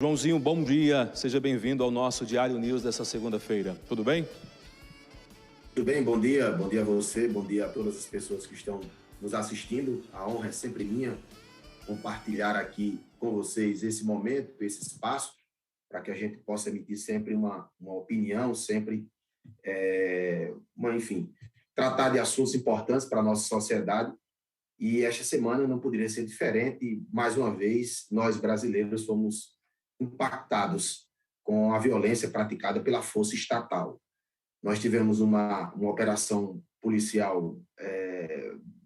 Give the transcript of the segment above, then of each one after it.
Joãozinho, bom dia. Seja bem-vindo ao nosso Diário News dessa segunda-feira. Tudo bem? Tudo bem, bom dia a você, bom dia a todas as pessoas que estão nos assistindo. A honra é sempre minha compartilhar aqui com vocês esse momento, esse espaço, para que a gente possa emitir sempre uma opinião, sempre, enfim, tratar de assuntos importantes para a nossa sociedade. E esta semana não poderia ser diferente. Mais uma vez, nós brasileiros fomos impactados com a violência praticada pela força estatal. Nós tivemos uma operação policial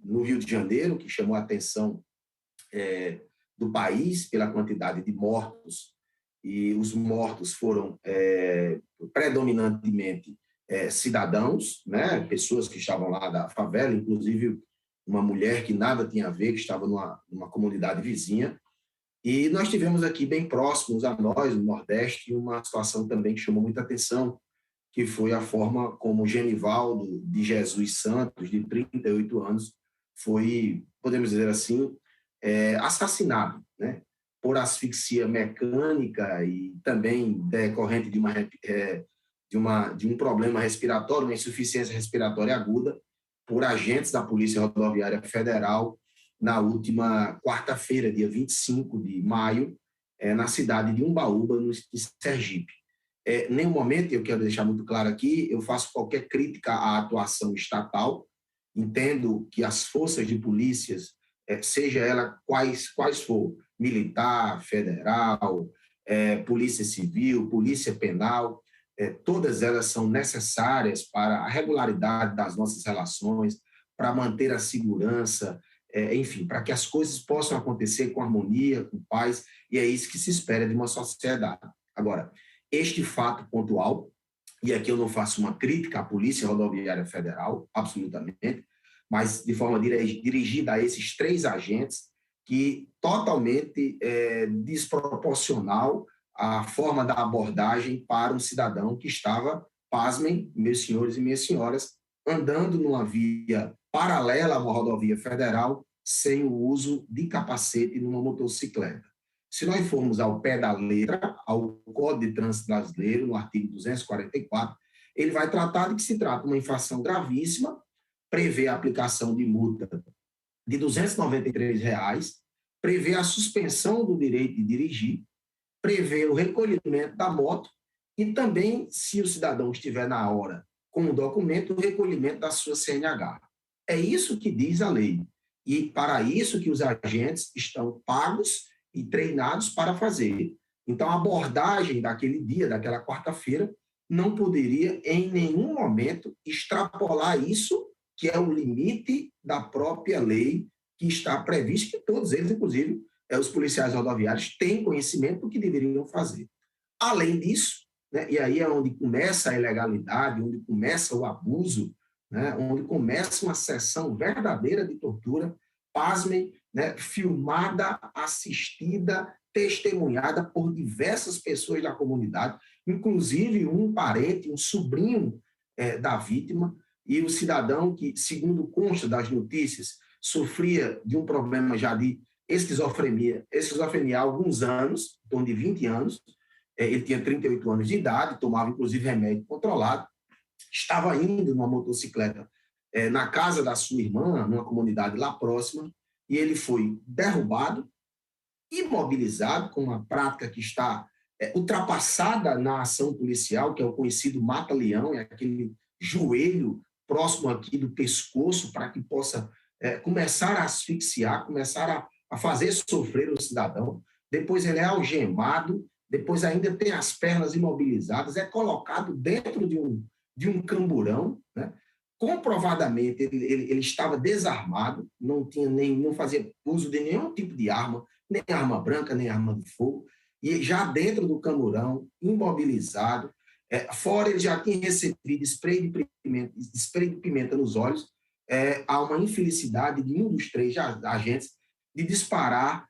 no Rio de Janeiro, que chamou a atenção do país pela quantidade de mortos, e os mortos foram predominantemente cidadãos, né, pessoas que estavam lá da favela, inclusive uma mulher que nada tinha a ver, que estava numa comunidade vizinha. E nós tivemos aqui bem próximos a nós, no Nordeste, uma situação também que chamou muita atenção, que foi a forma como Genivaldo de Jesus Santos, de 38 anos, foi, podemos dizer assim, assassinado, né, por asfixia mecânica e também decorrente de um problema respiratório, uma insuficiência respiratória aguda, por agentes da Polícia Rodoviária Federal, na última quarta-feira, dia 25 de maio, na cidade de Umbaúba, no Sergipe. Em nenhum momento, eu quero deixar muito claro aqui, eu faço qualquer crítica à atuação estatal, entendo que as forças de polícias, seja ela quais for, militar, federal, polícia civil, polícia penal, todas elas são necessárias para a regularidade das nossas relações, para manter a segurança, enfim, para que as coisas possam acontecer com harmonia, com paz, e é isso que se espera de uma sociedade. Agora, este fato pontual, e aqui eu não faço uma crítica à Polícia Rodoviária Federal, absolutamente, mas de forma dirigida a esses três agentes, que totalmente desproporcional a forma da abordagem para um cidadão que estava, pasmem, meus senhores e minhas senhoras, andando numa via paralela a uma rodovia federal, sem o uso de capacete numa motocicleta. Se nós formos ao pé da letra, ao Código de Trânsito Brasileiro, no artigo 244, ele vai tratar de que se trata de uma infração gravíssima, prevê a aplicação de multa de R$ 293, prevê a suspensão do direito de dirigir, prevê o recolhimento da moto e também, se o cidadão estiver na hora com o documento, o recolhimento da sua CNH. É isso que diz a lei. E para isso que os agentes estão pagos e treinados para fazer. Então, a abordagem daquele dia, daquela quarta-feira, não poderia em nenhum momento extrapolar isso, que é o limite da própria lei que está previsto, que todos eles, inclusive, os policiais rodoviários, têm conhecimento do que deveriam fazer. Além disso, né, e aí é onde começa a ilegalidade, onde começa o abuso, né, onde começa uma sessão verdadeira de tortura, pasmem, né, filmada, assistida, testemunhada por diversas pessoas da comunidade, inclusive um parente, um sobrinho da vítima, e o cidadão que, segundo consta das notícias, sofria de um problema já de esquizofrenia há alguns anos, em torno de 20 anos, ele tinha 38 anos de idade, tomava inclusive remédio controlado, estava indo numa motocicleta na casa da sua irmã, numa comunidade lá próxima, e ele foi derrubado, imobilizado, com uma prática que está ultrapassada na ação policial, que é o conhecido mata-leão, é aquele joelho próximo aqui do pescoço, para que possa começar a asfixiar, começar a fazer sofrer o cidadão. Depois ele é algemado, depois ainda tem as pernas imobilizadas, é colocado dentro de um camburão, né? Comprovadamente ele estava desarmado, não fazia uso de nenhum tipo de arma, nem arma branca, nem arma de fogo, e já dentro do camburão, imobilizado, fora ele já tinha recebido spray de pimenta nos olhos, há uma infelicidade de um dos três agentes de disparar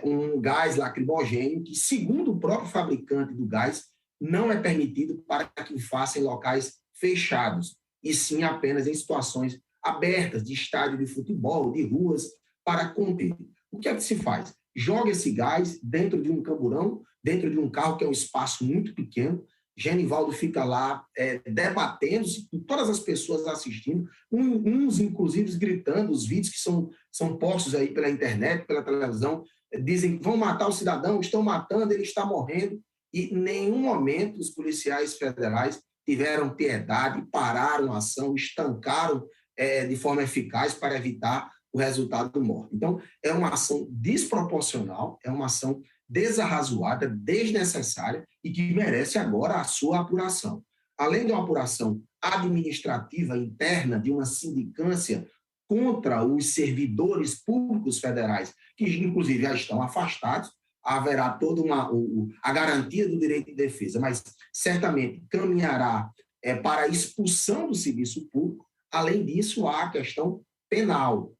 um gás lacrimogêneo que, segundo o próprio fabricante do gás, não é permitido para que faça em locais fechados, e sim apenas em situações abertas, de estádio de futebol, de ruas, para conter. O que é que se faz? Joga esse gás dentro de um camburão dentro de um carro que é um espaço muito pequeno. Genivaldo fica lá debatendo-se com todas as pessoas assistindo, uns inclusive gritando, os vídeos que são postos aí pela internet, pela televisão, dizem que vão matar o cidadão, estão matando, ele está morrendo, e em nenhum momento os policiais federais tiveram piedade, pararam a ação, estancaram de forma eficaz para evitar o resultado do morte. Então, é uma ação desproporcional, é uma ação desarrazoada, desnecessária e que merece agora a sua apuração. Além de uma apuração administrativa interna de uma sindicância contra os servidores públicos federais, que inclusive já estão afastados, haverá toda a garantia do direito de defesa, mas certamente caminhará para a expulsão do serviço público. Além disso, há a questão penal,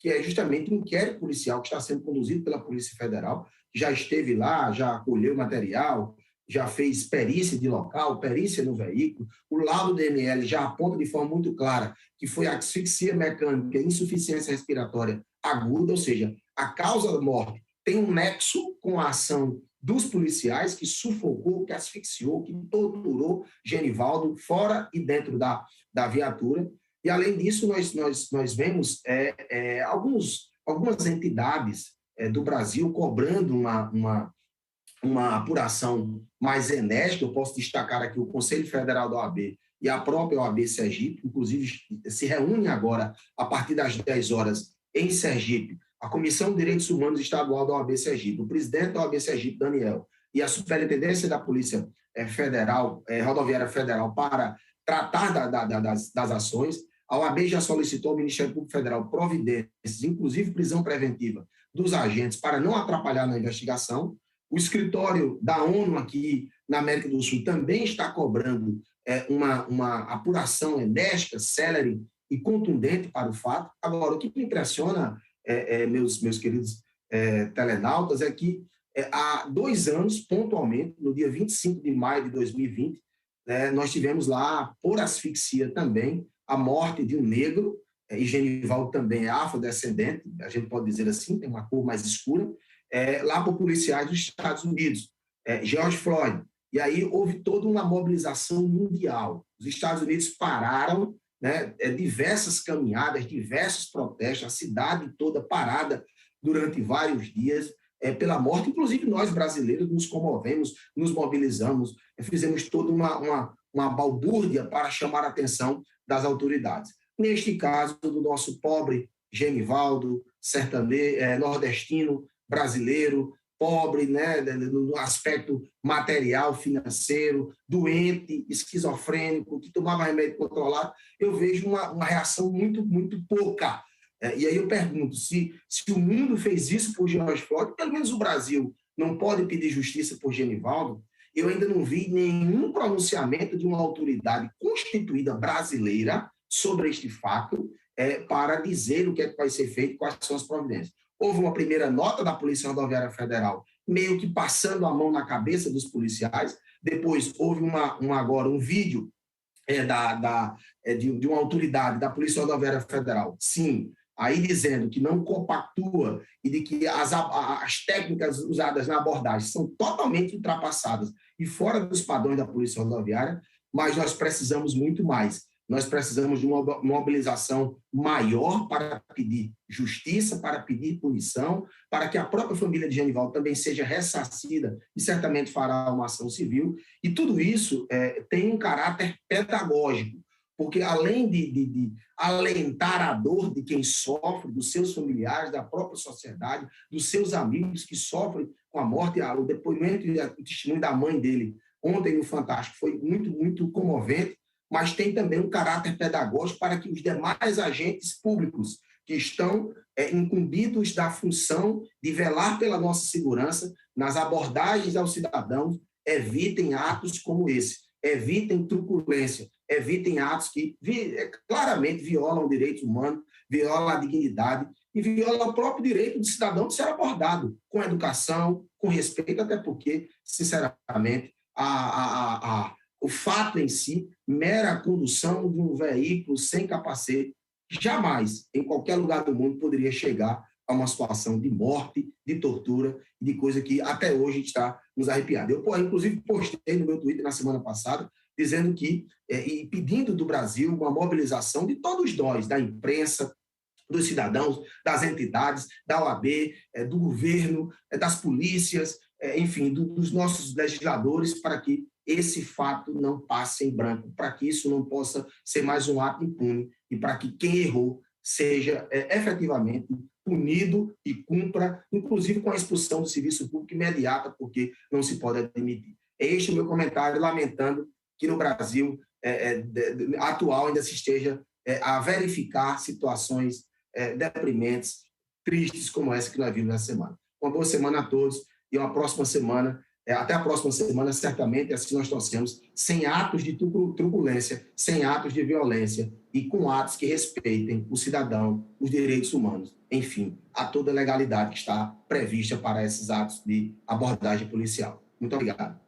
que é justamente o inquérito policial que está sendo conduzido pela Polícia Federal, que já esteve lá, já colheu material, já fez perícia de local, perícia no veículo. O laudo do DML já aponta de forma muito clara que foi asfixia mecânica, insuficiência respiratória aguda, ou seja, a causa da morte tem um nexo com a ação dos policiais que sufocou, que asfixiou, que torturou Genivaldo fora e dentro da viatura. E, além disso, nós vemos algumas entidades do Brasil cobrando uma apuração mais enérgica. Eu posso destacar aqui o Conselho Federal da OAB e a própria OAB Sergipe, inclusive se reúne agora, a partir das 10 horas, em Sergipe, a Comissão de Direitos Humanos Estadual da OAB Sergipe, o presidente da OAB Sergipe, Daniel, e a Superintendência da Polícia Federal, Rodoviária Federal, para tratar das ações. A OAB já solicitou ao Ministério Público Federal providências, inclusive prisão preventiva, dos agentes para não atrapalhar na investigação. O escritório da ONU aqui na América do Sul também está cobrando uma apuração enérgica, célere e contundente para o fato. Agora, o que me impressiona, meus queridos telenautas, é que há 2 anos, pontualmente, no dia 25 de maio de 2020, nós tivemos lá, por asfixia também, a morte de um negro, e Genivaldo também é afrodescendente, a gente pode dizer assim, tem uma cor mais escura, lá por policiais dos Estados Unidos, George Floyd. E aí houve toda uma mobilização mundial. Os Estados Unidos pararam, diversas caminhadas, diversos protestos, a cidade toda parada durante vários dias, pela morte. Inclusive nós, brasileiros, nos comovemos, nos mobilizamos, fizemos toda uma balbúrdia para chamar a atenção das autoridades. Neste caso, do nosso pobre Genivaldo, sertanejo, nordestino, brasileiro, pobre, no aspecto material, financeiro, doente, esquizofrênico, que tomava remédio controlado, eu vejo uma reação muito, muito pouca. E aí eu pergunto, se o mundo fez isso por George Floyd, pelo menos o Brasil não pode pedir justiça por Genivaldo. Eu ainda não vi nenhum pronunciamento de uma autoridade constituída brasileira sobre este fato para dizer o que é que vai ser feito, quais são as providências. Houve uma primeira nota da Polícia Rodoviária Federal, meio que passando a mão na cabeça dos policiais. Depois houve agora um vídeo de uma autoridade da Polícia Rodoviária Federal, sim, aí dizendo que não compactua e de que as técnicas usadas na abordagem são totalmente ultrapassadas e fora dos padrões da Polícia Rodoviária, mas nós precisamos muito mais. Nós precisamos de uma mobilização maior para pedir justiça, para pedir punição, para que a própria família de Genivaldo também seja ressarcida e certamente fará uma ação civil. E tudo isso tem um caráter pedagógico, porque além de alentar a dor de quem sofre, dos seus familiares, da própria sociedade, dos seus amigos que sofrem com a morte, o depoimento e o testemunho da mãe dele ontem no Fantástico foi muito, muito comovente, mas tem também um caráter pedagógico para que os demais agentes públicos que estão incumbidos da função de velar pela nossa segurança nas abordagens aos cidadãos evitem atos como esse, evitem truculência, evitem atos que claramente violam o direito humano, violam a dignidade e violam o próprio direito do cidadão de ser abordado com educação, com respeito, até porque, sinceramente, o fato em si, mera condução de um veículo sem capacete, jamais, em qualquer lugar do mundo, poderia chegar a uma situação de morte, de tortura, de coisa que até hoje está nos arrepiando. Eu, inclusive, postei no meu Twitter na semana passada, dizendo que, e pedindo do Brasil uma mobilização de todos nós, da imprensa, dos cidadãos, das entidades, da OAB, do governo, das polícias, enfim, dos nossos legisladores, para que esse fato não passe em branco, para que isso não possa ser mais um ato impune e para que quem errou seja efetivamente punido e cumpra, inclusive com a expulsão do serviço público imediata, porque não se pode admitir. É este o meu comentário, lamentando que no Brasil atual ainda se esteja a verificar situações deprimentes, tristes como essa que nós vimos nessa semana. Uma boa semana a todos e uma próxima semana, até a próxima semana, certamente, assim nós torcemos, sem atos de truculência, sem atos de violência e com atos que respeitem o cidadão, os direitos humanos, enfim, a toda a legalidade que está prevista para esses atos de abordagem policial. Muito obrigado.